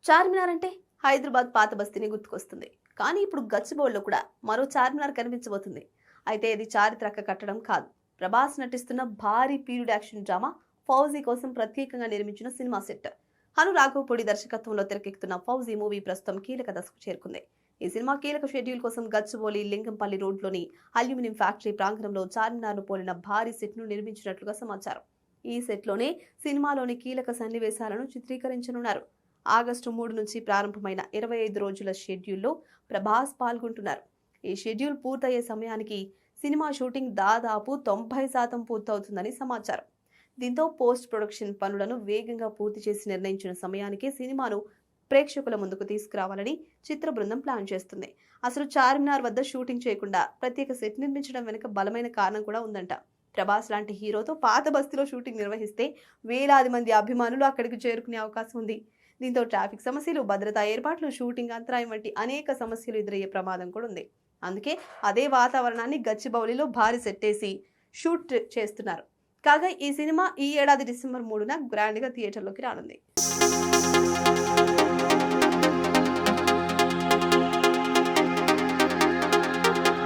చార్మినార్ అంటే హైదరాబాద్ పాత బస్తీని గుర్తుకొస్తుంది. కానీ ఇప్పుడు గచ్చిబౌలిలో కూడా మరో చార్మినార్ కనిపించబోతుంది. అయితే ఇది చారిత్రక కట్టడం కాదు. ప్రభాస్ నటిస్తున్న భారీ పీరియడ్ యాక్షన్ డ్రామా ఫౌజీ కోసం ప్రత్యేకంగా నిర్మించిన సినిమా సెట్. హను రాఘవపూడి దర్శకత్వంలో తెరకెక్కుతున్న ఫౌజీ మూవీ ప్రస్తుతం కీలక దశకు చేరుకుంది. ఈ సినిమా కీలక షెడ్యూల్ కోసం గచ్చిబౌలి లింగంపల్లి రోడ్లోని అల్యూమినియం ఫ్యాక్టరీ ప్రాంగణంలో చార్మినార్ను పోలిన భారీ సెట్ ను నిర్మించినట్లుగా సమాచారం. ఈ సెట్లోనే సినిమాలోని కీలక సన్నివేశాలను చిత్రీకరించనున్నారు. ఆగస్టు 3 నుంచి ప్రారంభమైన 25 రోజుల షెడ్యూల్లో ప్రభాస్ పాల్గొంటున్నారు. ఈ షెడ్యూల్ పూర్తయ్యే సమయానికి సినిమా షూటింగ్ దాదాపు 90% పూర్తవుతుందని సమాచారం. దీంతో పోస్ట్ ప్రొడక్షన్ పనులను వేగంగా పూర్తి చేసి నిర్ణయించిన సమయానికి సినిమాను ప్రేక్షకుల ముందుకు తీసుకురావాలని చిత్ర బృందం ప్లాన్ చేస్తుంది. అసలు చార్మినార్ వద్ద షూటింగ్ చేయకుండా ప్రత్యేక సెట్ నిర్మించడం వెనుక బలమైన కారణం కూడా ఉందంట. ప్రభాస్ లాంటి హీరోతో పాత బస్తీలో షూటింగ్ నిర్వహిస్తే వేలాది మంది అభిమానులు అక్కడికి చేరుకునే అవకాశం ఉంది. దీంతో ట్రాఫిక్ సమస్యలు, భద్రతా ఏర్పాట్లు, షూటింగ్ అంతరాయం వంటి అనేక సమస్యలు ఎదురయ్యే ప్రమాదం కూడా ఉంది. అందుకే అదే వాతావరణాన్ని గచ్చిబౌలిలో భారీ సెట్టేసి షూట్ చేస్తున్నారు. కాగా ఈ సినిమా ఈ ఏడాది డిసెంబర్ 3న గ్రాండ్గా థియేటర్లోకి రానుంది.